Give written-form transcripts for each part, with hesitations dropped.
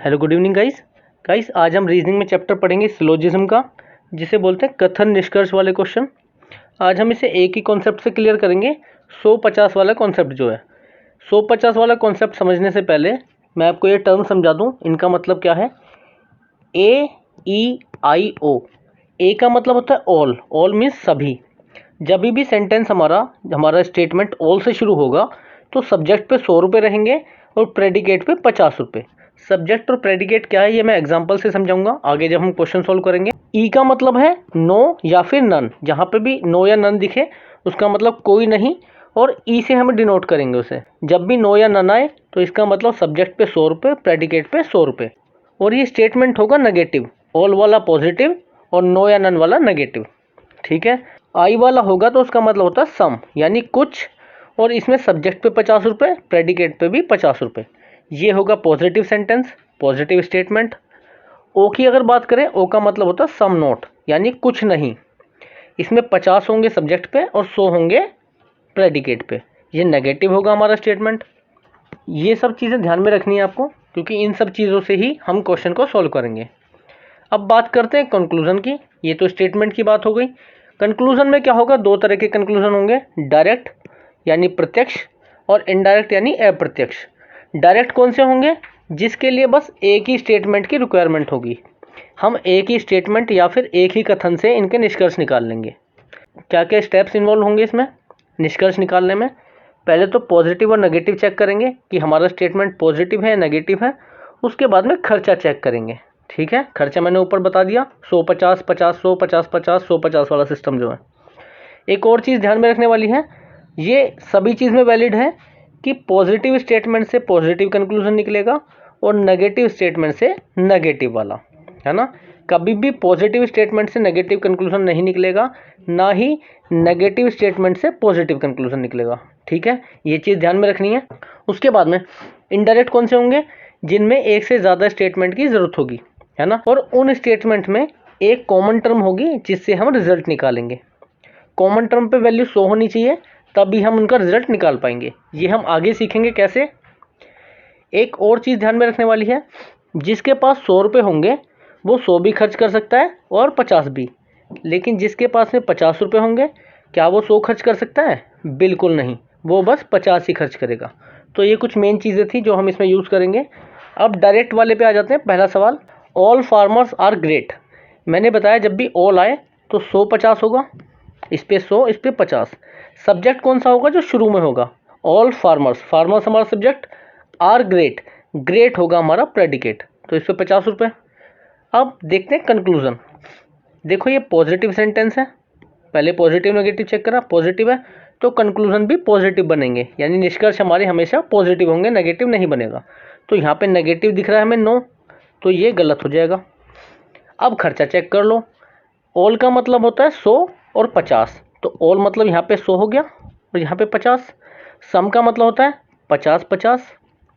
Hello good evening guys आज हम reasoning में चैप्टर पढ़ेंगे सिलोजिज्म का, जिसे बोलते हैं कथन निष्कर्ष वाले क्वेश्चन। आज हम इसे एक ही कॉन्सेप्ट से क्लियर करेंगे। 150 वाला कॉन्सेप्ट जो है, 150 वाला कॉन्सेप्ट समझने से पहले मैं आपको ये टर्म समझा दूं, इनका मतलब क्या है। AEIO, ए का मतलब होता है ऑल, ऑल मीन्स सभी। जब भी सेंटेंस हमारा स्टेटमेंट ऑल से शुरू होगा तो सब्जेक्ट पे 100 रुपये रहेंगे और प्रेडिकेट पे 50 रुपये। सब्जेक्ट और प्रेडिकेट क्या है ये मैं एग्जांपल से समझाऊंगा आगे जब हम क्वेश्चन सॉल्व करेंगे। ई का मतलब है नो या फिर नन, जहाँ पे भी नो या नन दिखे उसका मतलब कोई नहीं, और ई से हम डिनोट करेंगे उसे। जब भी नो या नन आए तो इसका मतलब सब्जेक्ट पे 100 रुपये, प्रेडिकेट पे 100 रुपये। और ये स्टेटमेंट होगा नेगेटिव, ऑल वाला पॉजिटिव और नो या नन वाला नेगेटिव। ठीक है। आई वाला होगा तो उसका मतलब होता है सम, यानी कुछ, और इसमें सब्जेक्ट पे 50 रुपये, प्रेडिकेट पे भी 50 रुपये। ये होगा पॉजिटिव सेंटेंस, पॉजिटिव स्टेटमेंट। ओ की अगर बात करें, ओ का मतलब होता है सम नॉट, यानी कुछ नहीं। इसमें 50 होंगे सब्जेक्ट पे और 100 होंगे प्रेडिकेट पे। ये नेगेटिव होगा हमारा स्टेटमेंट। ये सब चीज़ें ध्यान में रखनी है आपको, क्योंकि इन सब चीज़ों से ही हम क्वेश्चन को सॉल्व करेंगे। अब बात करते हैं कंक्लूजन की। ये तो स्टेटमेंट की बात हो गई। कंक्लूजन में क्या होगा, दो तरह के कंक्लूजन होंगे, डायरेक्ट यानी प्रत्यक्ष और इनडायरेक्ट यानी अप्रत्यक्ष। डायरेक्ट कौन से होंगे, जिसके लिए बस एक ही स्टेटमेंट की रिक्वायरमेंट होगी। हम एक ही स्टेटमेंट या फिर एक ही कथन से इनके निष्कर्ष निकाल लेंगे। क्या क्या स्टेप्स इन्वॉल्व होंगे इसमें निष्कर्ष निकालने में। पहले तो पॉजिटिव और नेगेटिव चेक करेंगे कि हमारा स्टेटमेंट पॉजिटिव है नेगेटिव है। उसके बाद में खर्चा चेक करेंगे। ठीक है, खर्चा मैंने ऊपर बता दिया, 100 50 50 100 50 50 100 50 वाला सिस्टम जो है। एक और चीज़ ध्यान में रखने वाली है, ये सभी चीज़ में वैलिड है कि पॉजिटिव स्टेटमेंट से पॉजिटिव कंक्लूजन निकलेगा और नेगेटिव स्टेटमेंट से नेगेटिव वाला, है ना। कभी भी पॉजिटिव स्टेटमेंट से नेगेटिव कंक्लूजन नहीं निकलेगा, ना ही नेगेटिव स्टेटमेंट से पॉजिटिव कंक्लूजन निकलेगा। ठीक है, ये चीज़ ध्यान में रखनी है। उसके बाद में इनडायरेक्ट कौन से होंगे, जिनमें एक से ज़्यादा स्टेटमेंट की ज़रूरत होगी, है ना, और उन स्टेटमेंट में एक कॉमन टर्म होगी जिससे हम रिजल्ट निकालेंगे। कॉमन टर्म पे वैल्यू 100 होनी चाहिए, तभी हम उनका रिजल्ट निकाल पाएंगे। ये हम आगे सीखेंगे कैसे। एक और चीज़ ध्यान में रखने वाली है, जिसके पास 100 रुपये होंगे वो 100 भी खर्च कर सकता है और 50 भी, लेकिन जिसके पास में 50 रुपये होंगे क्या वो 100 खर्च कर सकता है? बिल्कुल नहीं, वो बस 50 ही खर्च करेगा। तो ये कुछ मेन चीज़ें थी जो हम इसमें यूज़ करेंगे। अब डायरेक्ट वाले पे आ जाते हैं। पहला सवाल, ऑल फार्मर्स आर ग्रेट। मैंने बताया जब भी ऑल आए तो 100 50 होगा, इस पे 100 इस पे 50। सब्जेक्ट कौन सा होगा, जो शुरू में होगा, ऑल फार्मर्स, फार्मर्स हमारा सब्जेक्ट, आर ग्रेट, ग्रेट होगा हमारा प्रेडिकेट, तो इस पे 50 रुपये। अब देखते हैं कंक्लूजन। देखो ये पॉजिटिव सेंटेंस है, पहले पॉजिटिव नेगेटिव चेक करा, पॉजिटिव है तो कंक्लूजन भी पॉजिटिव बनेंगे, यानी निष्कर्ष हमारे हमेशा पॉजिटिव होंगे, नेगेटिव नहीं बनेगा। तो यहाँ पे नेगेटिव दिख रहा है हमें नो, तो ये गलत हो जाएगा। अब खर्चा चेक कर लो। ऑल का मतलब होता है 100 और 50, तो ऑल मतलब यहाँ पे 100 हो गया और यहाँ पे 50। सम का मतलब होता है 50 50,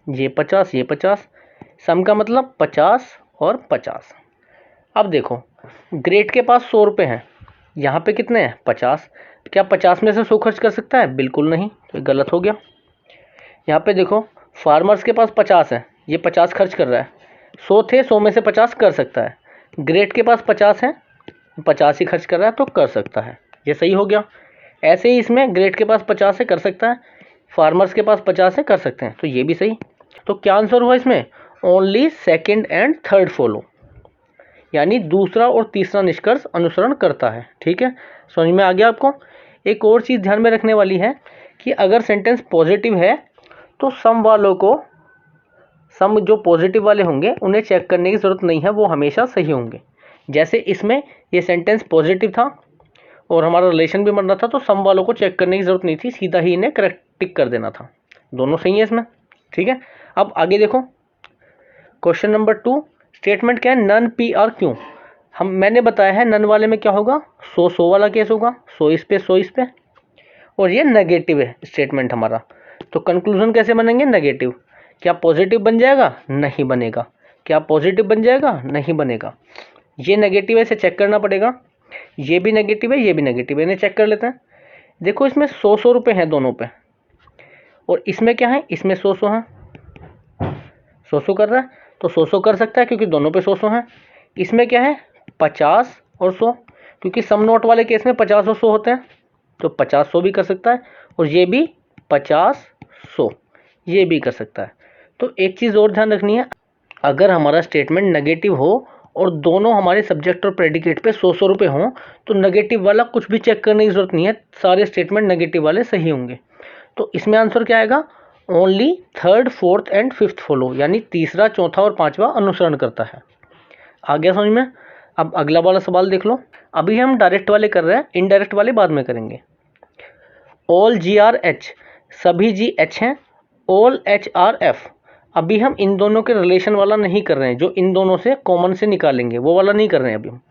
ये 50 ये 50, सम का मतलब 50 और 50। अब देखो ग्रेट के पास 100 रुपये हैं, यहाँ पे कितने हैं 50। क्या 50 में से 100 खर्च कर सकता है? बिल्कुल नहीं, तो गलत हो गया। यहाँ पे देखो फार्मर्स के पास 50 है, ये 50 खर्च कर रहा है, 100 थे 100 में से 50 कर सकता है। ग्रेट के पास 50 है, 50 ही खर्च कर रहा है तो कर सकता है, ये सही हो गया। ऐसे ही इसमें ग्रेट के पास 50 है कर सकता है, फार्मर्स के पास 50 है कर सकते हैं, तो ये भी सही। तो क्या आंसर हुआ इसमें? Only second and third follow, यानी दूसरा और तीसरा निष्कर्ष अनुसरण करता है। ठीक है, समझ में आ गया आपको। एक और चीज़ ध्यान में रखने वाली है कि अगर सेंटेंस पॉजिटिव है तो सम वालों को, सम जो पॉजिटिव वाले होंगे उन्हें चेक करने की ज़रूरत नहीं है, वो हमेशा सही होंगे। जैसे इसमें ये सेंटेंस पॉजिटिव था और हमारा रिलेशन भी बन रहा था, तो सम वालों को चेक करने की ज़रूरत नहीं थी, सीधा ही इन्हें करेक्ट टिक कर देना था। दोनों सही है इसमें। ठीक है, अब आगे देखो क्वेश्चन नंबर 2। स्टेटमेंट क्या है, नन पी आर क्यों। मैंने बताया है नन वाले में क्या होगा, 100 100 वाला केस होगा, 100 इस पे 100 इस पे, और ये नेगेटिव है स्टेटमेंट हमारा, तो कंक्लूजन कैसे बनेंगे, नेगेटिव। क्या पॉजिटिव बन जाएगा? नहीं बनेगा। क्या पॉजिटिव बन जाएगा? नहीं बनेगा। ये नेगेटिव है, इसे चेक करना पड़ेगा। ये भी नेगेटिव है, ये भी नेगेटिव है, इन्हें चेक कर लेते हैं। देखो इसमें 100 100 रुपये हैं दोनों पे, और इसमें क्या है, इसमें 100 100 है, 100 100 कर रहा है, तो 100 कर सकता है क्योंकि दोनों पे 100 हैं। इसमें क्या है 50 और 100, क्योंकि सम नोट वाले केस में 50 और 100 होते हैं, तो 50 100 भी कर सकता है, और ये भी 50 100 ये भी कर सकता है। तो एक चीज़ और ध्यान रखनी है, अगर हमारा स्टेटमेंट नेगेटिव हो और दोनों हमारे सब्जेक्ट और प्रेडिकेट पे 100 रुपये हों, तो नेगेटिव वाला कुछ भी चेक करने की जरूरत नहीं है, सारे स्टेटमेंट नेगेटिव वाले सही होंगे। तो इसमें आंसर क्या आएगा, only third fourth and fifth follow, यानी तीसरा चौथा और पांचवा अनुसरण करता है। आ गया समझ में। अब अगला वाला सवाल देख लो। अभी हम डायरेक्ट वाले कर रहे हैं, इनडायरेक्ट वाले बाद में करेंगे। ऑल जी आर एच, सभी जी एच हैं, ऑल एच आर एफ। अभी हम इन दोनों के रिलेशन वाला नहीं कर रहे हैं, जो इन दोनों से कॉमन से निकालेंगे वो वाला नहीं कर रहे हैं अभी हम।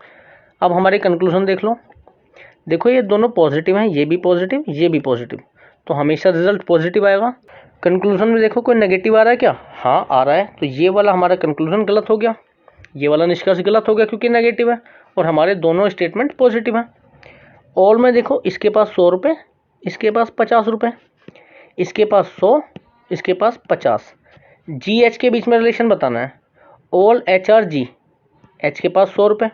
अब हमारे कंक्लूजन देख लो। देखो ये दोनों पॉजिटिव हैं, ये भी पॉजिटिव ये भी पॉजिटिव, तो हमेशा रिजल्ट पॉजिटिव आएगा। कंक्लूजन में देखो कोई नेगेटिव आ रहा है क्या, हाँ आ रहा है, तो ये वाला हमारा कंक्लूजन गलत हो गया, ये वाला निष्कर्ष गलत हो गया क्योंकि नेगेटिव है, और हमारे दोनों स्टेटमेंट पॉजिटिव हैं। ऑल में देखो इसके पास 100 रुपये, इसके पास 50 रुपये, इसके पास 100, इसके पास 50। जी एच के बीच में रिलेशन बताना है। All H R G, H के पास 100 रुपये,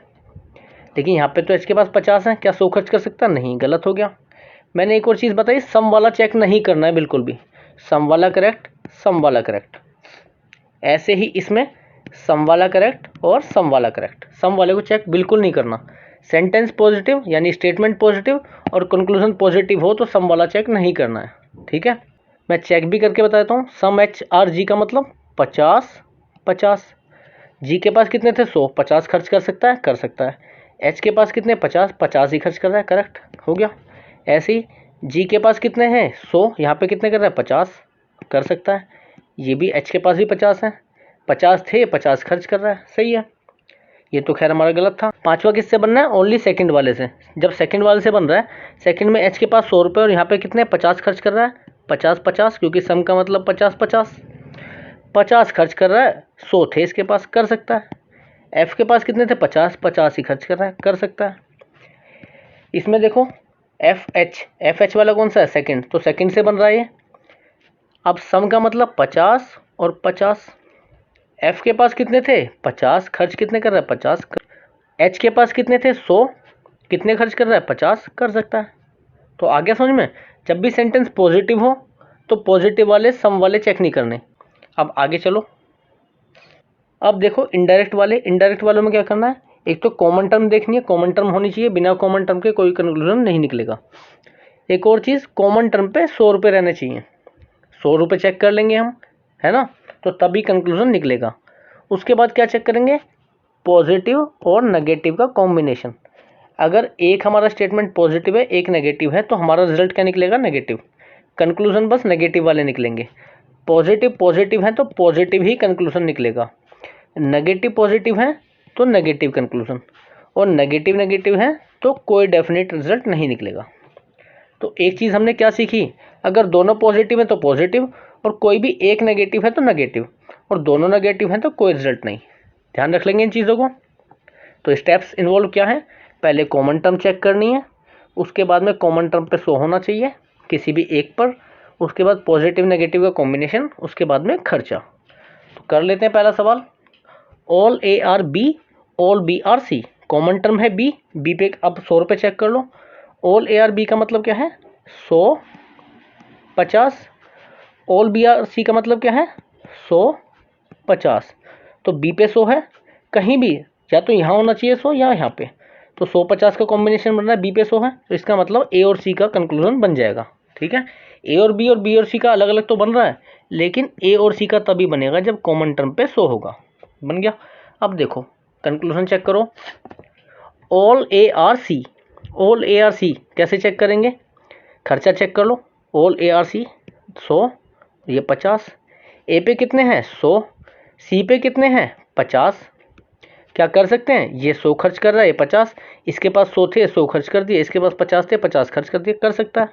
लेकिन यहाँ पे तो एच के पास 50 है, क्या 100 खर्च कर सकता, नहीं, गलत हो गया। मैंने एक और चीज़ बताई, सम वाला चेक नहीं करना है बिल्कुल भी, सम वाला करेक्ट सम वाला करेक्ट। ऐसे ही इसमें सम वाला करेक्ट और सम वाला करेक्ट, सम वाले को चेक बिल्कुल नहीं करना। सेंटेंस पॉजिटिव यानी स्टेटमेंट पॉजिटिव और कंक्लूजन पॉजिटिव हो तो सम वाला चेक नहीं करना है, ठीक है। मैं चेक भी करके बताता हूँ। सम एच आर जी का मतलब 50 50, जी के पास कितने थे 100, 50 खर्च कर सकता है, कर सकता है। एच के पास कितने 50, 50 ही खर्च कर रहा है, करेक्ट हो गया। ऐसे ही जी के पास कितने हैं 100, यहाँ पे कितने कर रहा है 50, कर सकता है। ये भी एच के पास भी 50 है, 50 थे 50 खर्च कर रहा है, सही है। ये तो खैर हमारा गलत था। पांचवा किससे बनना है, ओनली सेकंड वाले से। जब सेकंड वाले से बन रहा है, सेकंड में एच के पास 100 रुपये और यहाँ पे कितने 50 खर्च कर रहा है, 50 50, क्योंकि सम का मतलब 50 50, 50 खर्च कर रहा है, 100 थे इसके पास, कर सकता है। एफ के पास कितने थे 50, 50 ही खर्च कर रहा है, कर सकता है। इसमें देखो एफ एच वाला कौन सा है, सेकंड, तो सेकंड से बन रहा है ये। अब सम का मतलब 50 और 50, एफ के पास कितने थे 50, खर्च कितने कर रहा है 50, एच के पास कितने थे 100, कितने खर्च कर रहा है 50, कर सकता है। तो आगे समझ में, जब भी सेंटेंस पॉजिटिव हो तो पॉजिटिव वाले सम वाले चेक नहीं करने। अब आगे चलो। अब देखो इनडायरेक्ट वाले, इनडायरेक्ट वालों में क्या करना है, एक तो कॉमन टर्म देखनी है, कॉमन टर्म होनी चाहिए, बिना कॉमन टर्म के कोई कंक्लूजन नहीं निकलेगा। एक और चीज़, कॉमन टर्म पे 100 रुपये रहने चाहिए, 100 रुपये चेक कर लेंगे हम, है ना, तो तभी कंक्लूजन निकलेगा। उसके बाद क्या चेक करेंगे, पॉजिटिव और नेगेटिव का कॉम्बिनेशन। अगर एक हमारा स्टेटमेंट पॉजिटिव है एक नेगेटिव है तो हमारा रिजल्ट क्या निकलेगा, नेगेटिव। कंक्लूजन बस नेगेटिव वाले निकलेंगे। पॉजिटिव पॉजिटिव है तो पॉजिटिव ही कंक्लूजन निकलेगा, नेगेटिव पॉजिटिव है तो नेगेटिव कंक्लूजन, और नेगेटिव नेगेटिव है तो कोई डेफिनेट रिजल्ट नहीं निकलेगा। तो एक चीज़ हमने क्या सीखी, अगर दोनों पॉजिटिव है तो पॉजिटिव, और कोई भी एक नेगेटिव है तो नेगेटिव, और दोनों नेगेटिव हैं तो कोई रिजल्ट नहीं। ध्यान रख लेंगे इन चीज़ों को। तो स्टेप्स इन्वॉल्व क्या है, पहले कॉमन टर्म चेक करनी है, उसके बाद में कॉमन टर्म पे 100 होना चाहिए किसी भी एक पर, उसके बाद पॉजिटिव नेगेटिव का कॉम्बिनेशन, उसके बाद में खर्चा। तो कर लेते हैं पहला सवाल। All A are B, all B are C, common term है बी, बी पे अब 100 रुपये चेक कर लो। ऑल ए आर बी का मतलब क्या है 100 50, ऑल बी आर सी का मतलब क्या है 100 50, तो बी पे 100 है, कहीं भी या तो यहाँ होना चाहिए 100 या यहाँ पे, तो 100 50 का कॉम्बिनेशन बन रहा है, बी पे 100 है, तो इसका मतलब ए और सी का कंक्लूजन बन जाएगा, ठीक है। ए और बी और सी का अलग अलग तो बन रहा है, लेकिन ए और सी का तभी बनेगा जब कॉमन टर्म पे 100 होगा। बन गया। अब देखो कंक्लूजन चेक करो, all A are C, all A are C कैसे चेक करेंगे, खर्चा चेक कर लो। ऑल ए आर सी 100, ये 50, ए पे कितने हैं 100, सी पे कितने हैं 50, क्या कर सकते हैं, ये 100 खर्च कर रहा है, ये 50, इसके पास 100 थे 100 खर्च कर दिए, इसके पास 50 थे 50 खर्च कर दिए, कर सकता है।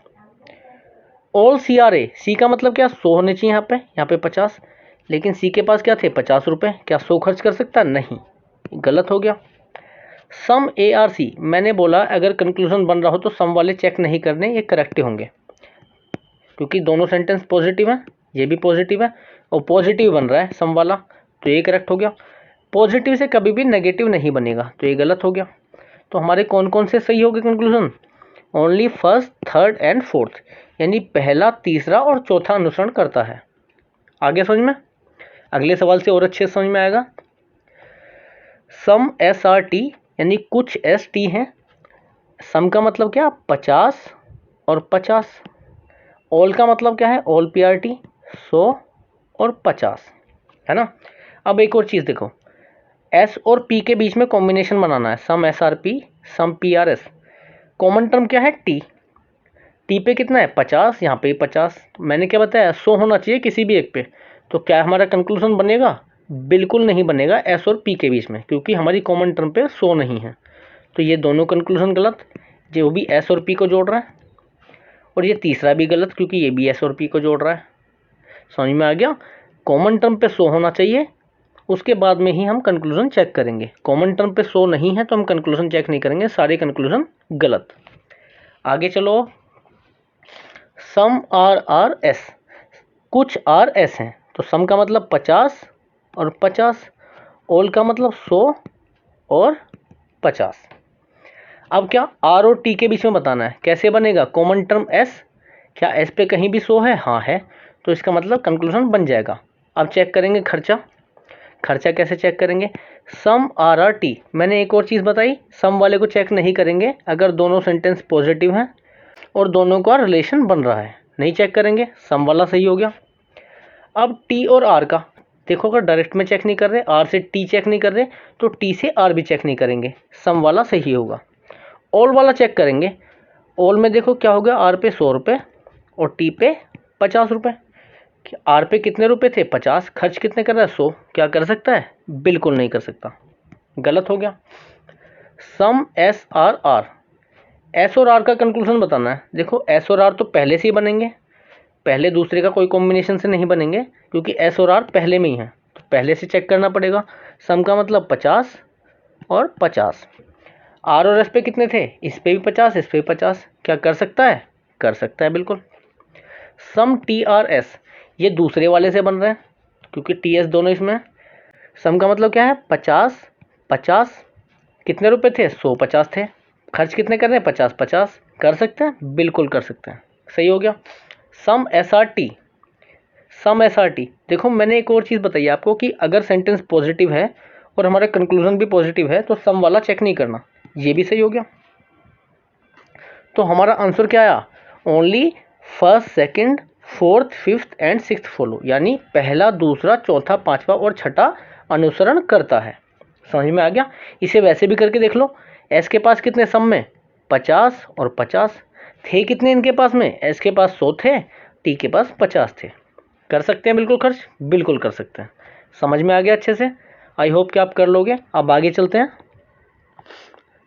ऑल सी आर ए, सी का मतलब क्या 100 होने चाहिए यहाँ पे 50, लेकिन सी के पास क्या थे 50 रुपये, क्या 100 खर्च कर सकता, नहीं, गलत हो गया। सम ए आर सी, मैंने बोला अगर कंक्लूजन बन रहा हो तो सम वाले चेक नहीं करने, ये करेक्ट होंगे, क्योंकि दोनों सेंटेंस पॉजिटिव हैं, ये भी पॉजिटिव है और पॉजिटिव बन रहा है सम वाला, तो ये करेक्ट हो गया। पॉजिटिव से कभी भी नेगेटिव नहीं बनेगा, तो ये गलत हो गया। तो हमारे कौन कौन से सही हो गए conclusion? Only first, third and fourth, यानी पहला, तीसरा और चौथा अनुसरण करता है। आगे समझ में? अगले सवाल से और अच्छे से समझ में आएगा। सम एस आर टी, यानी कुछ एस टी हैं। सम का मतलब क्या? 50 और 50। ऑल का मतलब क्या है? ऑल पी आर टी 100 और 50, है ना। अब एक और चीज़ देखो, एस और पी के बीच में कॉम्बिनेशन बनाना है। Some S are P, some P are S. Common term क्या है? टी। टी पे कितना है? 50, यहाँ पे 50। मैंने क्या बताया? 100 होना चाहिए किसी भी एक पे। तो क्या हमारा कंक्लूजन बनेगा? बिल्कुल नहीं बनेगा एस और पी के बीच में, क्योंकि हमारी कॉमन टर्म पे 100 नहीं है। तो ये दोनों कंक्लूजन गलत, जो भी एस और पी को जोड़ रहा है। और ये तीसरा भी गलत, क्योंकि ये भी एस और पी को जोड़ रहा है। समझ में आ गया? कॉमन टर्म पे 100 होना चाहिए, उसके बाद में ही हम कंक्लूजन चेक करेंगे। कॉमन टर्म पे 100 नहीं है तो हम कंक्लूजन चेक नहीं करेंगे, सारे कंक्लूजन गलत। आगे चलो। सम आर एस, कुछ आर एस हैं। तो सम का मतलब 50 और 50, ऑल का मतलब 100 और 50। अब क्या आर और टी के बीच में बताना है, कैसे बनेगा? कॉमन टर्म एस, क्या एस पे कहीं भी 100 है? हाँ है, तो इसका मतलब कंक्लूजन बन जाएगा। अब चेक करेंगे खर्चा। खर्चा कैसे चेक करेंगे? Some R are T. मैंने एक और चीज़ बताई, सम वाले को चेक नहीं करेंगे अगर दोनों सेंटेंस पॉजिटिव हैं और दोनों का रिलेशन बन रहा है, नहीं चेक करेंगे। सम वाला सही हो गया। अब टी और आर का देखो, अगर डायरेक्ट में चेक नहीं कर रहे, आर से टी चेक नहीं कर रहे, तो टी से आर भी चेक नहीं करेंगे, सम वाला सही होगा। ऑल वाला चेक करेंगे। ऑल में देखो क्या होगा, आर पे 100 रुपये और टी पे 50 रुपये। आर पे कितने रुपए थे? 50। खर्च कितने कर रहा है? 100। क्या कर सकता है? बिल्कुल नहीं कर सकता, गलत हो गया। सम एस आर आर, एस और आर का कंक्लूजन बताना है। देखो एस और आर तो पहले से ही बनेंगे, पहले दूसरे का कोई कॉम्बिनेशन से नहीं बनेंगे, क्योंकि एस और आर पहले में ही है, तो पहले से चेक करना पड़ेगा। सम का मतलब 50 और 50। आर और एस पे कितने थे? इस पे भी 50, इस पे भी 50। क्या कर सकता है? कर सकता है बिल्कुल। सम टी आर एस, ये दूसरे वाले से बन रहा है, क्योंकि टी एस दोनों इसमें है। सम का मतलब क्या है? 50 50। कितने रुपए थे? 150 थे। खर्च कितने कर रहे हैं? 50 50। कर सकते हैं? बिल्कुल कर सकते हैं, सही हो गया। सम एस आर टी, सम एस आर टी। देखो मैंने एक और चीज़ बताई आपको कि अगर सेंटेंस पॉजिटिव है और हमारा कंक्लूजन भी पॉजिटिव है तो सम वाला चेक नहीं करना, ये भी सही हो गया। तो हमारा आंसर क्या आया? Only first, second, fourth, fifth and sixth follow, यानी पहला, दूसरा, चौथा, पांचवा और छठा अनुसरण करता है। समझ में आ गया? इसे वैसे भी करके देख लो। एस के पास कितने सम में? 50 और 50 थे। कितने इनके पास में? एस के पास 100 थे, टी के पास 50 थे। कर सकते हैं बिल्कुल खर्च, बिल्कुल कर सकते हैं। समझ में आ गया अच्छे से? आई होप कि आप कर लोगे। अब आगे चलते हैं।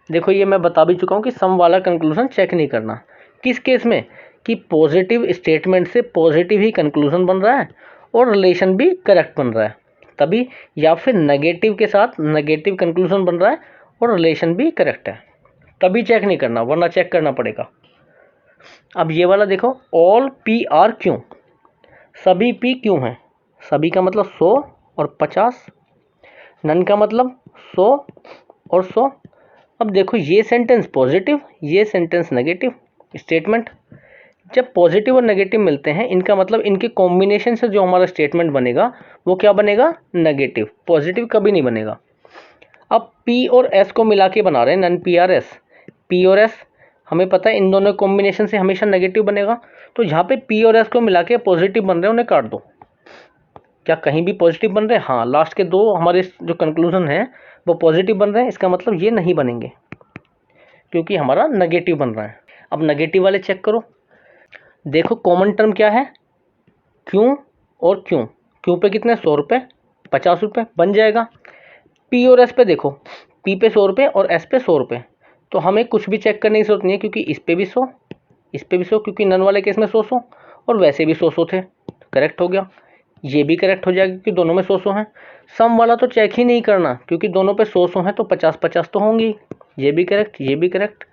देखो ये मैं बता भी चुका हूँ कि सम वाला कंक्लूजन चेक नहीं करना। किस केस में? कि पॉजिटिव स्टेटमेंट से पॉजिटिव ही कंक्लूजन बन रहा है और रिलेशन भी करेक्ट बन रहा है तभी, या फिर नेगेटिव के साथ नेगेटिव कंक्लूजन बन रहा है और रिलेशन भी करेक्ट है, तभी चेक नहीं करना, वरना चेक करना पड़ेगा। अब ये वाला देखो, ऑल पी आर क्यों, सभी पी क्यों हैं। सभी का मतलब 100 और 50, नन का मतलब 100 और 100। अब देखो ये सेंटेंस पॉजिटिव, ये सेंटेंस नेगेटिव स्टेटमेंट। जब पॉजिटिव और नेगेटिव मिलते हैं, इनका मतलब इनके कॉम्बिनेशन से जो हमारा स्टेटमेंट बनेगा वो क्या बनेगा? नेगेटिव। पॉजिटिव कभी नहीं बनेगा। अब पी और एस को मिला के बना रहे हैं, none P are S. P और एस हमें पता है इन दोनों कॉम्बिनेशन से हमेशा नेगेटिव बनेगा, तो जहाँ पे पी और एस को मिला के पॉजिटिव बन रहे हैं उन्हें काट दो। क्या कहीं भी पॉजिटिव बन रहे हैं? हाँ, लास्ट के दो हमारे जो कंक्लूजन है वो पॉजिटिव बन रहे हैं, इसका मतलब ये नहीं बनेंगे क्योंकि हमारा नेगेटिव बन रहा है। अब नेगेटिव वाले चेक करो। देखो कॉमन टर्म क्या है? क्यों और क्यों। क्यों पे कितने? 100 रुपये, 50 रुपये, बन जाएगा। पी और एस पे देखो, पी पे 100 रुपये और एस पे 100 रुपये, तो हमें कुछ भी चेक करने की जरूरत नहीं है, क्योंकि इस पे भी 100, इस पे भी 100, क्योंकि नन वाले केस में 100 और वैसे भी 100 थे, करेक्ट हो गया। ये भी करेक्ट हो जाएगा क्योंकि दोनों में 100 हैं। सम वाला तो चेक ही नहीं करना, क्योंकि दोनों पे 100 हैं तो 50 50 तो होंगी। ये भी करेक्ट, ये भी करेक्ट।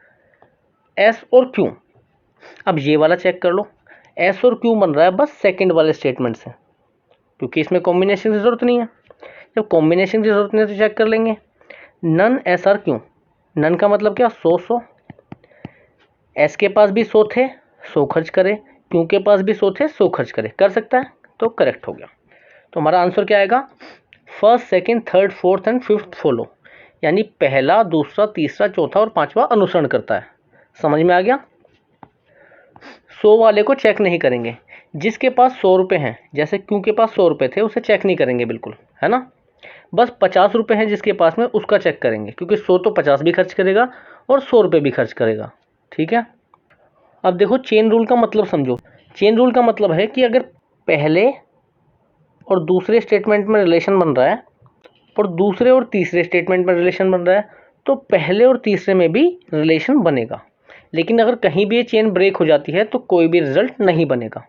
एस और क्यों, अब ये वाला चेक कर लो। एस और क्यों बन रहा है बस सेकंड वाले स्टेटमेंट से, क्योंकि इसमें कॉम्बिनेशन की जरूरत नहीं है। जब कॉम्बिनेशन की जरूरत नहीं है तो चेक कर लेंगे। नन एस आर क्यों, नन का मतलब क्या, 100 एस के पास भी 100 थे 100 खर्च करे, क्यू के पास भी 100 थे 100 खर्च करे, कर सकता है, तो करेक्ट हो गया। तो हमारा आंसर क्या आएगा, first second third fourth and fifth follow, यानी पहला दूसरा तीसरा चौथा और पांचवा अनुसरण करता है। समझ में आ गया। 100 वाले को चेक नहीं करेंगे, जिसके पास 100 रुपये हैं, जैसे क्यू के पास 100 रुपये थे उसे चेक नहीं करेंगे बिल्कुल, है ना। बस 50 रुपये हैं जिसके पास में, उसका चेक करेंगे, क्योंकि 100 तो 50 भी खर्च करेगा और 100 रुपये भी खर्च करेगा। ठीक है। अब देखो चेन रूल का मतलब समझो। चेन रूल का मतलब है कि अगर पहले और दूसरे स्टेटमेंट में रिलेशन बन रहा है और दूसरे और तीसरे स्टेटमेंट में रिलेशन बन रहा है, तो पहले और तीसरे में भी रिलेशन बनेगा। लेकिन अगर कहीं भी ये चेन ब्रेक हो जाती है तो कोई भी रिजल्ट नहीं बनेगा।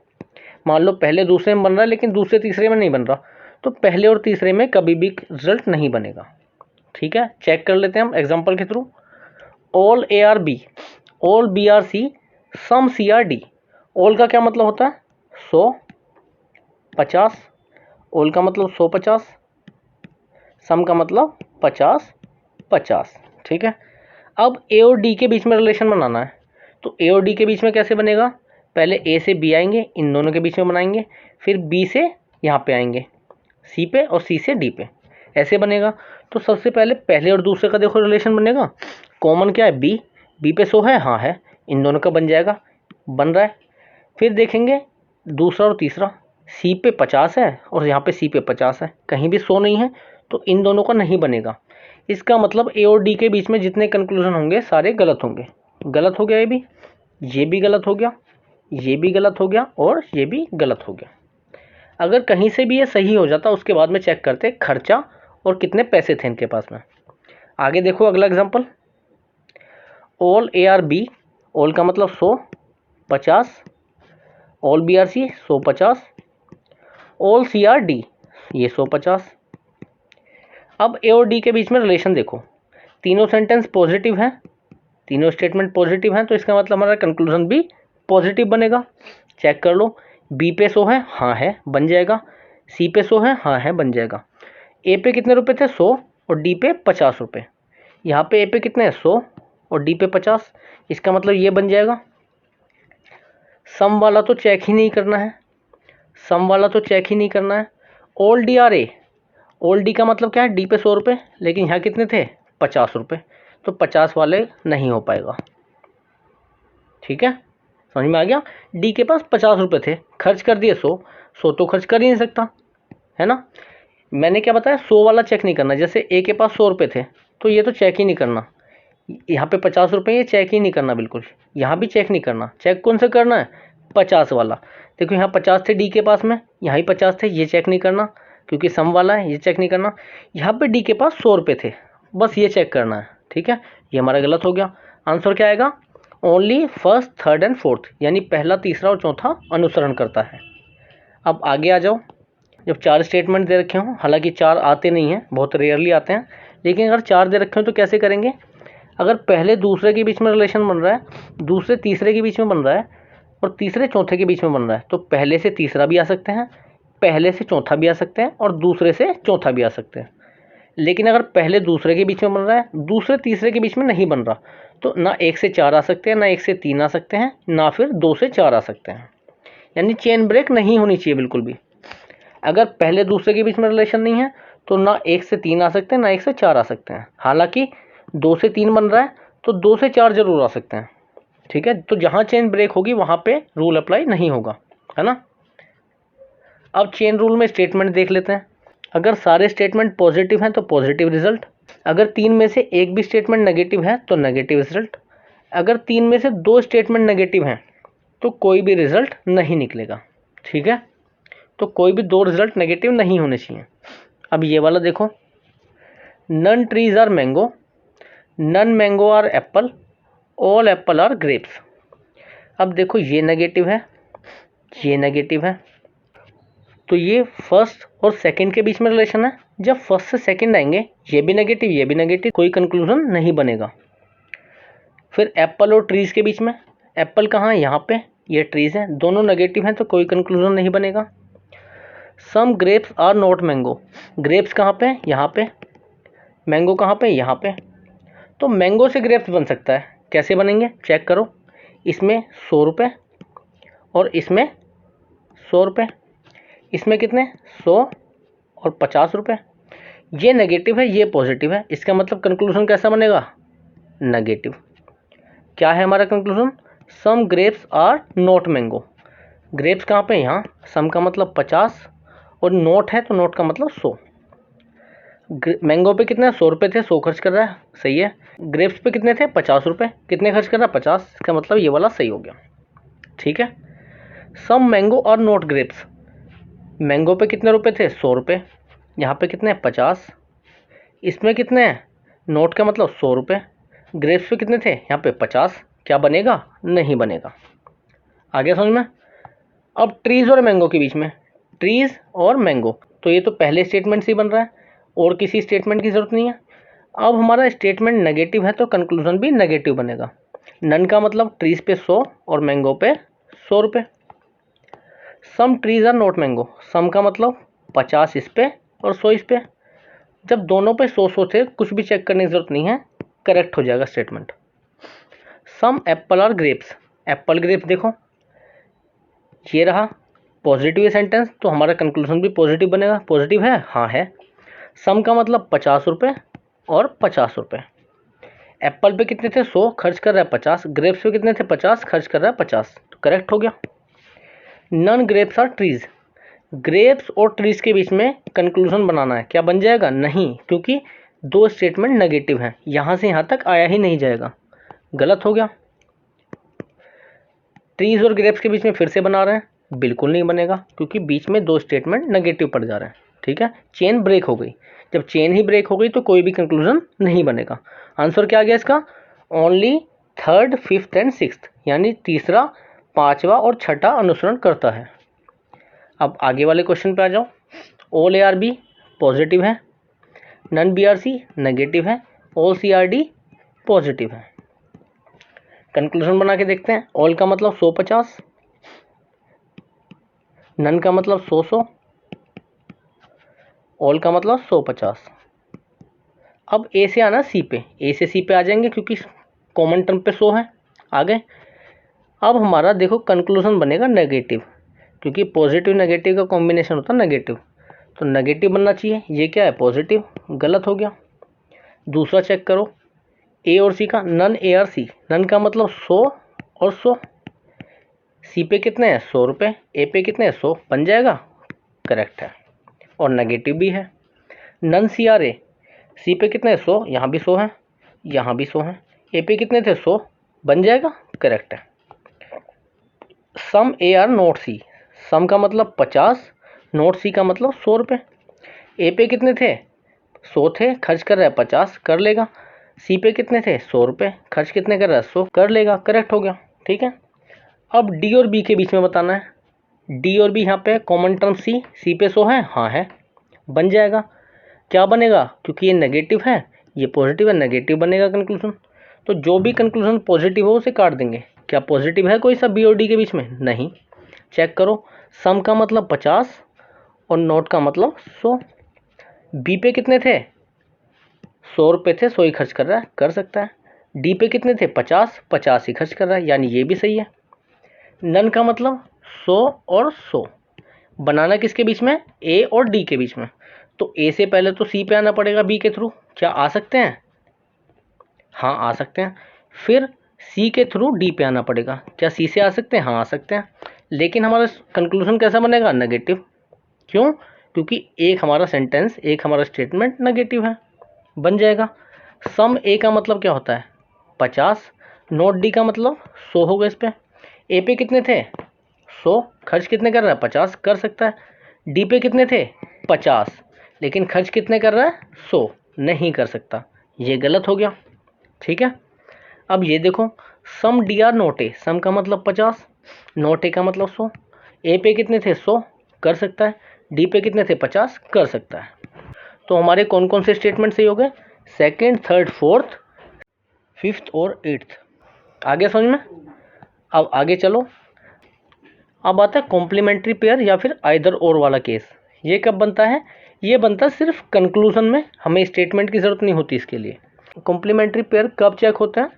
मान लो पहले दूसरे में बन रहा है लेकिन दूसरे तीसरे में नहीं बन रहा, तो पहले और तीसरे में कभी भी रिजल्ट नहीं बनेगा। ठीक है, चेक कर लेते हैं हम एग्जांपल के थ्रू। All A are B, all B are C, some C are D. All का क्या मतलब होता है, 100 50, ऑल का मतलब 100 50, सम का मतलब 50 50। ठीक है। अब ए और डी के बीच में रिलेशन बनाना है, तो ए और डी के बीच में कैसे बनेगा, पहले ए से बी आएंगे, इन दोनों के बीच में बनाएंगे, फिर बी से यहाँ पे आएंगे सी पे और सी से डी पे, ऐसे बनेगा। तो सबसे पहले पहले और दूसरे का देखो रिलेशन बनेगा, कॉमन क्या है, बी, बी पे 100 है, हाँ है, इन दोनों का बन जाएगा, बन रहा है। फिर देखेंगे दूसरा और तीसरा, सी पे 50 है और यहाँ पे सी पे 50 है, कहीं भी 100 नहीं है, तो इन दोनों का नहीं बनेगा। इसका मतलब ए और डी के बीच में जितने कंक्लूजन होंगे सारे गलत होंगे। गलत हो गया, ये भी गलत हो गया, ये भी गलत हो गया और ये भी गलत हो गया। अगर कहीं से भी ये सही हो जाता उसके बाद में चेक करते खर्चा और कितने पैसे थे इनके पास में। आगे देखो अगला example, all A are B, all का मतलब 100 50, all B are C 100 50, all C are D ये 100 50। अब ए और डी के बीच में रिलेशन देखो, तीनों सेंटेंस पॉजिटिव हैं, तीनों स्टेटमेंट पॉजिटिव हैं, तो इसका मतलब हमारा कंक्लूजन भी पॉजिटिव बनेगा। चेक कर लो, बी पे 100 है, हाँ है, बन जाएगा, सी पे 100 है, हाँ है, बन जाएगा। ए पे कितने रुपए थे, 100, और डी पे 50 रुपये। यहाँ पे ए पे कितने हैं, 100 और डी पे 50, इसका मतलब ये बन जाएगा। सम वाला तो चेक ही नहीं करना है, सम वाला तो चेक ही नहीं करना है। All D R A, all D का मतलब क्या है, डी पे 100 रुपये, लेकिन यहाँ कितने थे, 50 रुपये, तो 50 वाले नहीं हो पाएगा। ठीक है, समझ में आ गया। डी के पास 50 रुपये थे, खर्च कर दिए 100, 100 तो खर्च कर ही नहीं सकता, है ना। मैंने क्या बताया, 100 वाला चेक नहीं करना, जैसे ए के पास 100 रुपये थे तो ये तो चेक ही नहीं करना, यहाँ पे 50 रुपये, ये चेक ही नहीं करना बिल्कुल, यहाँ भी चेक नहीं करना। चेक कौन सा करना है, 50 वाला। देखो यहाँ 50 थे डी के पास में, यहाँ ही 50 थे, ये चेक नहीं करना क्योंकि सम वाला है, ये चेक नहीं करना। यहाँ पे डी के पास 100 रुपये थे, बस ये चेक करना है। ठीक है, ये हमारा गलत हो गया। आंसर क्या आएगा, only first third and fourth, यानी पहला तीसरा और चौथा अनुसरण करता है। अब आगे आ जाओ। जब 4 स्टेटमेंट दे रखे हों, हालांकि 4 आते नहीं हैं, बहुत रेयरली आते हैं, लेकिन अगर 4 दे रखे हों तो कैसे करेंगे। अगर पहले दूसरे के बीच में रिलेशन बन रहा है, दूसरे तीसरे के बीच में बन रहा है और तीसरे चौथे के बीच में बन रहा है, तो पहले से तीसरा भी आ सकते हैं, पहले से चौथा भी आ सकते हैं और दूसरे से चौथा भी आ सकते हैं। लेकिन अगर पहले दूसरे के बीच में बन रहा है, दूसरे तीसरे के बीच में नहीं बन रहा, तो ना 1 से 4 आ सकते हैं, ना 1 से 3 आ सकते हैं, ना फिर 2 से 4 आ सकते हैं। यानी चेन ब्रेक नहीं होनी चाहिए बिल्कुल भी। अगर पहले दूसरे के बीच में रिलेशन नहीं है तो ना 1 से 3 आ सकते हैं, ना 1 से 4 आ सकते हैं। हालांकि 2 से 3 बन रहा है तो 2 से 4 जरूर आ सकते हैं। ठीक है, तो जहां चेन ब्रेक होगी वहां पे रूल अप्लाई नहीं होगा, है ना। अब चेन रूल में स्टेटमेंट देख लेते हैं। अगर सारे स्टेटमेंट पॉजिटिव हैं तो पॉजिटिव रिजल्ट, अगर 3 में से एक भी स्टेटमेंट नेगेटिव है तो नेगेटिव रिजल्ट, अगर 3 में से 2 स्टेटमेंट नेगेटिव हैं तो कोई भी रिजल्ट नहीं निकलेगा। ठीक है, तो कोई भी 2 रिजल्ट नेगेटिव नहीं होने चाहिए। अब ये वाला देखो, none trees are mango, none mango are apple, all apple are grapes. अब देखो ये नेगेटिव है, ये नेगेटिव है, तो ये फर्स्ट और सेकंड के बीच में रिलेशन है। जब फर्स्ट से सेकंड आएंगे, ये भी नेगेटिव ये भी नेगेटिव, कोई कंक्लूजन नहीं बनेगा। फिर एप्पल और ट्रीज के बीच में, एप्पल कहाँ है, यहाँ पे, ये ट्रीज हैं, दोनों नेगेटिव हैं तो कोई कंक्लूजन नहीं बनेगा। Some grapes are not mango. Grapes कहाँ पे? यहाँ पे। मैंगो कहाँ पे? यहाँ पे। तो मैंगो से ग्रेप्स बन सकता है, कैसे बनेंगे चेक करो। इसमें 100 रुपये और इसमें 100 रुपये, इसमें कितने? 100 और 50 रुपये। ये नेगेटिव है, ये पॉजिटिव है, इसका मतलब कंक्लूजन कैसा बनेगा? नेगेटिव। क्या है हमारा conclusion? Some grapes are not mango. Grapes कहाँ पे? यहाँ। सम का मतलब 50 और नोट है तो नोट का मतलब 100। मैंगो पे कितने? 100 रुपये थे, 100 खर्च कर रहा है, सही है। ग्रेप्स पे कितने थे? 50 रुपये, कितने खर्च कर रहा है? 50। इसका मतलब ये वाला सही हो गया, ठीक है। सम मैंगो और नोट ग्रेप्स। मैंगो पे कितने रुपए थे? 100 रुपये। यहाँ पे कितने? 50। इसमें कितने हैं? नोट का मतलब 100 रुपये। ग्रेप्स पे कितने थे? यहाँ पे 50। क्या बनेगा? नहीं बनेगा। आगे समझ में। अब ट्रीज और मैंगो के बीच में, ट्रीज और मैंगो, तो ये तो पहले स्टेटमेंट से ही बन रहा है और किसी स्टेटमेंट की जरूरत नहीं है। अब हमारा स्टेटमेंट नेगेटिव है तो कंक्लूजन भी नेगेटिव बनेगा। नन का मतलब ट्रीज पे 100 और मैंगो पे 100 रुपये। Some trees are not mango. Some का मतलब 50 इस पे और 100 इस पे। जब दोनों पे 100 थे, कुछ भी चेक करने की जरूरत नहीं है, करेक्ट हो जाएगा statement. Some apple are grapes. Apple grapes देखो, ये रहा पॉजिटिव सेंटेंस, तो हमारा कंक्लूजन भी पॉजिटिव बनेगा। पॉजिटिव है? हाँ है। सम का मतलब 50 रुपये और 50 रुपये। एप्पल पे कितने थे? 100 खर्च कर रहा है 50। ग्रेप्स पे कितने थे? 50 खर्च कर रहा है 50, तो करेक्ट हो गया। None grapes are trees. Grapes और ट्रीज के बीच में कंक्लूजन बनाना है, क्या बन जाएगा? नहीं, क्योंकि दो स्टेटमेंट नेगेटिव हैं, यहां से यहां तक आया ही नहीं जाएगा, गलत हो गया। ट्रीज और ग्रेप्स के बीच में फिर से बना रहे हैं, बिल्कुल नहीं बनेगा, क्योंकि बीच में दो स्टेटमेंट नेगेटिव पड़ जा रहे हैं, ठीक है। चेन ब्रेक हो गई। जब चेन ही ब्रेक हो गई तो कोई भी कंक्लूजन नहीं बनेगा। आंसर क्या आ गया इसका? Only third, fifth and sixth, यानी तीसरा, पांचवा और छठा अनुसरण करता है। अब आगे वाले क्वेश्चन पे आ जाओ। All A are B positive है, none B are C negative है, all C are D positive है। कंक्लूजन बना के देखते हैं। ऑल का मतलब 150, नन का मतलब 100, ऑल का मतलब 150। अब ए से आना सी पे, ए से सी पे आ जाएंगे क्योंकि कॉमन टर्म पे 100 है। आ गए। अब हमारा देखो कंक्लूजन बनेगा नेगेटिव, क्योंकि पॉजिटिव नेगेटिव का कॉम्बिनेशन होता है नेगेटिव, तो नेगेटिव बनना चाहिए। ये क्या है? पॉजिटिव, गलत हो गया। दूसरा चेक करो, ए और सी का। None A are C, none का मतलब 100 और 100। सी पे कितने हैं? 100 रुपये, ए पे कितने हैं? 100, बन जाएगा, करेक्ट है। और नेगेटिव भी है। नन सी आर ए, सी पे कितने हैं? 100, यहाँ भी 100 है, यहाँ भी 100 है, ए पे कितने थे? 100, बन जाएगा, करेक्ट है। सम ए आर नोट सी, सम का मतलब 50, नोट सी का मतलब 100 रुपये। ए पे कितने थे? 100 थे, खर्च कर रहा है 50, कर लेगा। सी पे कितने थे? 100 रुपये, खर्च कितने कर रहा है? 100, कर लेगा, करेक्ट हो गया, ठीक है। अब डी और बी के बीच में बताना है। डी और बी यहाँ पे कॉमन टर्म सी पे 100 है, हाँ है, बन जाएगा। क्या बनेगा? क्योंकि ये नेगेटिव है, ये पॉजिटिव है, नेगेटिव बनेगा कंक्लूजन। तो जो भी कंक्लूजन पॉजिटिव हो उसे काट देंगे। क्या पॉजिटिव है कोई सा बी और डी के बीच में? नहीं। चेक करो, सम का मतलब 50 और नोट का मतलब 100। बी पे कितने थे? 100 रुपये थे, 100 ही खर्च कर रहा है, कर सकता है। डी पे कितने थे? 50, 50 ही खर्च कर रहा है, यानी ये भी सही है। नन का मतलब 100 और 100, बनाना किसके बीच में? ए और डी के बीच में। तो ए से पहले तो सी पे आना पड़ेगा बी के थ्रू। क्या आ सकते हैं? हाँ आ सकते हैं। फिर सी के थ्रू डी पे आना पड़ेगा। क्या सी से आ सकते हैं? हाँ आ सकते हैं। लेकिन हमारा कंक्लूजन कैसा बनेगा? नेगेटिव। क्यों? क्योंकि एक हमारा सेंटेंस, एक हमारा स्टेटमेंट नेगेटिव है, बन जाएगा। सम ए का मतलब क्या होता है? 50, नोट डी का मतलब 100 होगा इस पे। ए पे कितने थे? 100, खर्च कितने कर रहा है? 50, कर सकता है। डी पे कितने थे? 50, लेकिन खर्च कितने कर रहा है? 100, नहीं कर सकता, ये गलत हो गया, ठीक है। अब ये देखो, सम डी आर नोट ए, सम का मतलब 50, नोट ए का मतलब 100। ए पे कितने थे? 100, कर सकता है। डी पे कितने थे? 50, कर सकता है। तो हमारे कौन कौन से स्टेटमेंट सही हो गए? सेकेंड, थर्ड, फोर्थ, फिफ्थ और एट्थ। आगे समझ में। अब आगे चलो। अब आता है कॉम्प्लीमेंट्री पेयर या फिर आइदर और वाला केस। ये कब बनता है? ये बनता है सिर्फ कंक्लूजन में, हमें स्टेटमेंट की ज़रूरत नहीं होती इसके लिए। कॉम्प्लीमेंट्री पेयर कब चेक होता है?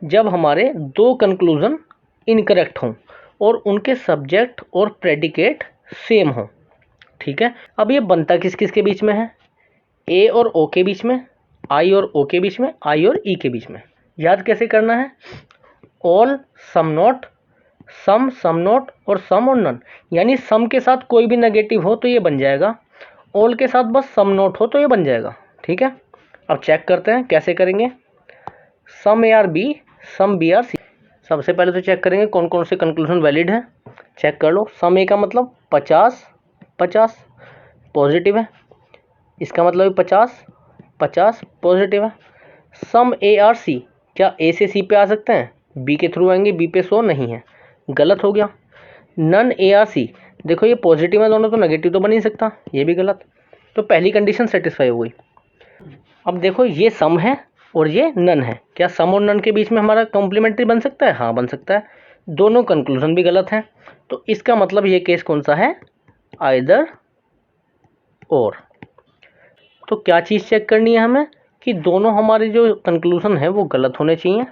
जब हमारे दो कंक्लूजन इनकरेक्ट हों और उनके सब्जेक्ट और प्रेडिकेट सेम हों। ठीक है, अब ये बनता किस किस के बीच में है? ए और ओ के बीच में, आई और ओ के बीच में, आई और ई के बीच में। याद कैसे करना है? All, some not, some not और सम और नन। यानी सम के साथ कोई भी नेगेटिव हो तो ये बन जाएगा, ऑल के साथ बस सम नॉट हो तो ये बन जाएगा। ठीक है, अब चेक करते हैं कैसे करेंगे। Some A are B, some B are C. सबसे पहले तो चेक करेंगे कौन कौन से कंक्लूजन वैलिड है। चेक कर लो। सम ए का मतलब 50 50 पॉजिटिव है, इसका मतलब 50 50 पॉजिटिव है। सम ए आर सी, क्या ए से सी पे आ सकते हैं? बी के थ्रू आएंगे, बी पे सो नहीं है, गलत हो गया। नन ए आर सी, देखो ये पॉजिटिव है दोनों तो नेगेटिव तो बन नहीं सकता, ये भी गलत। तो पहली कंडीशन सेटिस्फाई हो गई। अब देखो ये सम है और ये नन है, क्या सम और नन के बीच में हमारा कॉम्प्लीमेंट्री बन सकता है? हाँ बन सकता है। दोनों कंक्लूजन भी गलत हैं, तो इसका मतलब ये केस कौन सा है? आइदर और। तो क्या चीज़ चेक करनी है हमें? कि दोनों हमारे जो कंक्लूजन है वो गलत होने चाहिए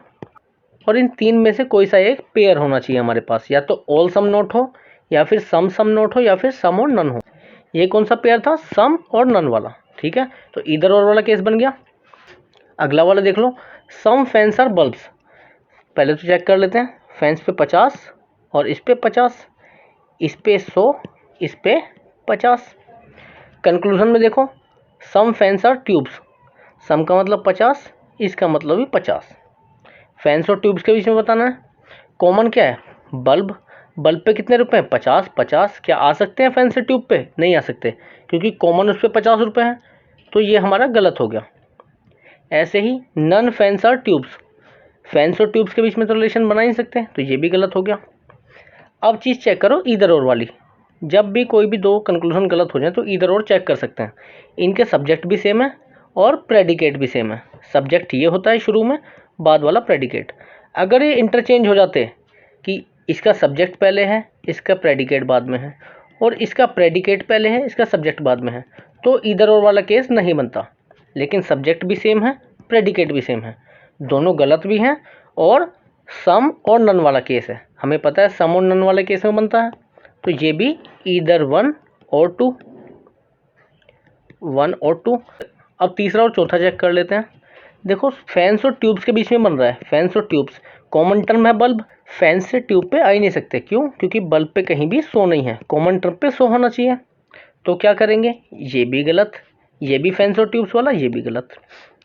और इन तीन में से कोई सा एक पेयर होना चाहिए हमारे पास, या तो ऑल सम नोट हो, या फिर सम नोट हो, या फिर सम और नन हो। ये कौन सा पेयर था? सम और नन वाला। ठीक है, तो इधर और वाला केस बन गया। अगला वाला देख लो, सम फैंस आर बल्ब्स। पहले तो चेक कर लेते हैं, फैंस पे 50 और इस पे 50, इस पे 100, इस पे 50। कंक्लूजन में देखो, सम फैंस आर ट्यूब्स, सम का मतलब 50, इसका मतलब भी 50। फैंस और ट्यूब्स के बीच में बताना है। कॉमन क्या है? बल्ब। बल्ब पे कितने रुपए हैं? 50 50। क्या आ सकते हैं फैंस से ट्यूब पे? नहीं आ सकते, क्योंकि कॉमन उस पर 50 रुपये हैं, तो ये हमारा गलत हो गया। ऐसे ही none fans are tubes, fans और ट्यूब्स के बीच में तो रिलेशन बना ही नहीं सकते, तो ये भी गलत हो गया। अब चीज़ चेक करो इधर और वाली। जब भी कोई भी दो कंक्लूजन गलत हो जाए तो इधर और चेक कर सकते हैं। इनके सब्जेक्ट भी सेम है और प्रेडिकेट भी सेम है। सब्जेक्ट ये होता है शुरू में, बाद वाला प्रेडिकेट। अगर ये इंटरचेंज हो जाते कि इसका सब्जेक्ट पहले है, इसका प्रेडिकेट बाद में है, और इसका प्रेडिकेट पहले है, इसका सब्जेक्ट बाद में है, तो इधर और वाला केस नहीं बनता। लेकिन सब्जेक्ट भी सेम है, प्रेडिकेट भी सेम है, दोनों गलत भी हैं, और सम और नन वाला केस है। हमें पता है सम और नन वाले केस में बनता है, तो ये भी ईदर वन और टू, वन और टू। अब तीसरा और चौथा चेक कर लेते हैं। देखो फैंस और ट्यूब्स के बीच में बन रहा है, फैंस और ट्यूब्स। कॉमन टर्म है बल्ब, फैंस से ट्यूब पे आ ही नहीं सकते, क्यों? क्योंकि बल्ब पे कहीं भी सो नहीं है, कॉमन टर्म पे सो होना चाहिए। तो क्या करेंगे? ये भी गलत, ये भी फैंस और ट्यूब्स वाला, ये भी गलत।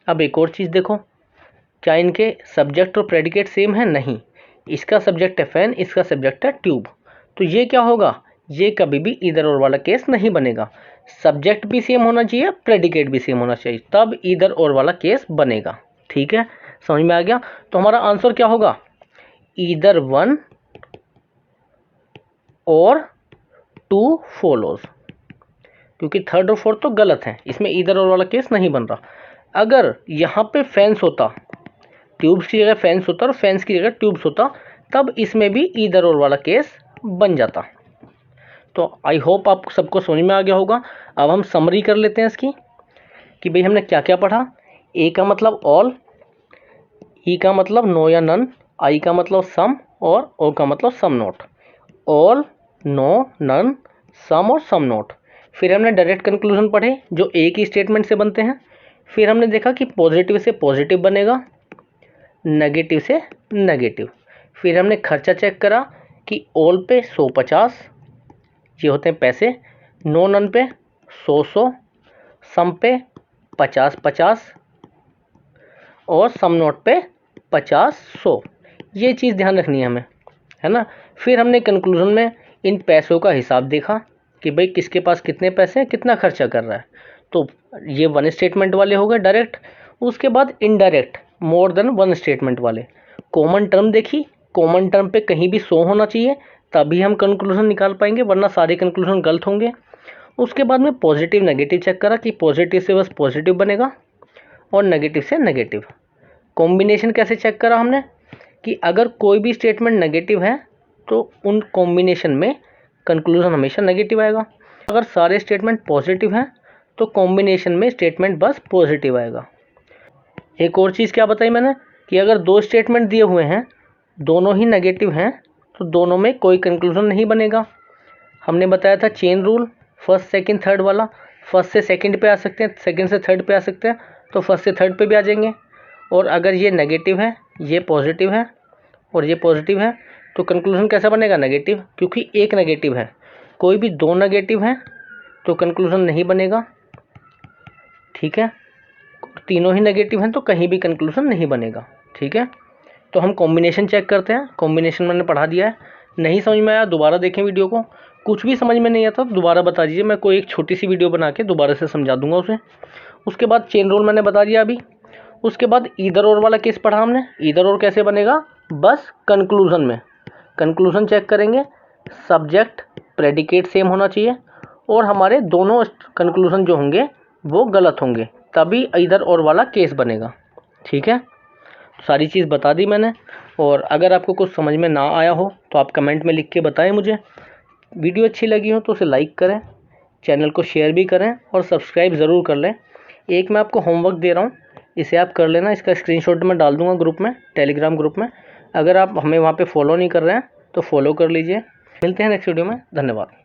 अब एक और चीज़ देखो, क्या इनके सब्जेक्ट और प्रेडिकेट सेम है? नहीं, इसका सब्जेक्ट है फैन, इसका सब्जेक्ट है ट्यूब। तो ये क्या होगा? ये कभी भी इधर और वाला केस नहीं बनेगा। सब्जेक्ट भी सेम होना चाहिए, प्रेडिकेट भी सेम होना चाहिए, तब इधर और वाला केस बनेगा। ठीक है, समझ में आ गया? तो हमारा आंसर क्या होगा? ईदर वन और टू फॉलोज, क्योंकि थर्ड और फोर्थ तो गलत है, इसमें इधर और वाला केस नहीं बन रहा। अगर यहाँ पे फैंस होता, ट्यूब्स की जगह फैंस होता और फैंस की जगह ट्यूब्स होता, तब इसमें भी इधर और वाला केस बन जाता। तो आई होप आप सबको समझ में आ गया होगा। अब हम समरी कर लेते हैं इसकी, कि भाई हमने क्या क्या पढ़ा। ए का मतलब ऑल, ई का मतलब नो या नन, आई का मतलब सम, और ओ का मतलब some not. All, no, none, some और सम नॉट। फिर हमने डायरेक्ट कंक्लूजन पढ़े जो एक ही स्टेटमेंट से बनते हैं। फिर हमने देखा कि पॉजिटिव से पॉजिटिव बनेगा, नेगेटिव से नेगेटिव। फिर हमने खर्चा चेक करा कि ऑल पे 100-50 ये होते हैं पैसे, नो नन पे 100-100, सम पे 50-50 और सम नोट पे 50-100। ये चीज़ ध्यान रखनी है हमें, है ना। फिर हमने कंक्लूजन में इन पैसों का हिसाब देखा कि भाई किसके पास कितने पैसे हैं, कितना खर्चा कर रहा है। तो ये वन स्टेटमेंट वाले हो गए डायरेक्ट। उसके बाद indirect more than one statement वाले। कॉमन टर्म देखी, कॉमन टर्म पे कहीं भी 100 होना चाहिए, तभी हम कंक्लूजन निकाल पाएंगे, वरना सारे कंक्लूजन गलत होंगे। उसके बाद में पॉजिटिव नेगेटिव चेक करा कि पॉजिटिव से बस पॉजिटिव बनेगा और नेगेटिव से नेगेटिव। कॉम्बिनेशन कैसे चेक करा हमने कि अगर कोई भी स्टेटमेंट नेगेटिव है तो उन कॉम्बिनेशन में कंक्लूजन हमेशा नेगेटिव आएगा। अगर सारे स्टेटमेंट पॉजिटिव हैं तो कॉम्बिनेशन में स्टेटमेंट बस पॉजिटिव आएगा। एक और चीज़ क्या बताई मैंने कि अगर दो स्टेटमेंट दिए हुए हैं, दोनों ही नेगेटिव हैं, तो दोनों में कोई कंक्लूजन नहीं बनेगा। हमने बताया था chain rule, first second third वाला। फर्स्ट से सेकंड पे आ सकते हैं, सेकंड से थर्ड पे आ सकते हैं, तो फर्स्ट से थर्ड पे भी आ जाएंगे। और अगर ये नेगेटिव है, ये पॉजिटिव है और ये पॉजिटिव है, तो कंक्लूजन कैसा बनेगा? नेगेटिव, क्योंकि एक नेगेटिव है। कोई भी दो नेगेटिव हैं तो कंक्लूजन नहीं बनेगा, ठीक है। तीनों ही नेगेटिव हैं तो कहीं भी कंक्लूजन नहीं बनेगा, ठीक है। तो हम कॉम्बिनेशन चेक करते हैं। कॉम्बिनेशन मैंने पढ़ा दिया है। नहीं समझ में आया दोबारा देखें वीडियो को। कुछ भी समझ में नहीं आता तो दोबारा बता दीजिए, मैं कोई एक छोटी सी वीडियो बना के दोबारा से समझा दूंगा उसे। उसके बाद चेन रूल मैंने बता दिया अभी। उसके बाद ईदर और वाला केस पढ़ा हमने। ईदर और कैसे बनेगा? बस कंक्लूजन में कंक्लूजन चेक करेंगे, सब्जेक्ट प्रेडिकेट सेम होना चाहिए और हमारे दोनों कंक्लूजन जो होंगे वो गलत होंगे, तभी ईदर और वाला केस बनेगा, ठीक है। सारी चीज़ बता दी मैंने। और अगर आपको कुछ समझ में ना आया हो तो आप कमेंट में लिख के बताएं मुझे। वीडियो अच्छी लगी हो तो उसे लाइक करें, चैनल को शेयर भी करें और सब्सक्राइब ज़रूर कर लें। एक मैं आपको होमवर्क दे रहा हूँ, इसे आप कर लेना। इसका स्क्रीनशॉट मैं डाल दूँगा ग्रुप में, टेलीग्राम ग्रुप में। अगर आप हमें वहाँ पे फॉलो नहीं कर रहे हैं तो फॉलो कर लीजिए। मिलते हैं नेक्स्ट वीडियो में। धन्यवाद।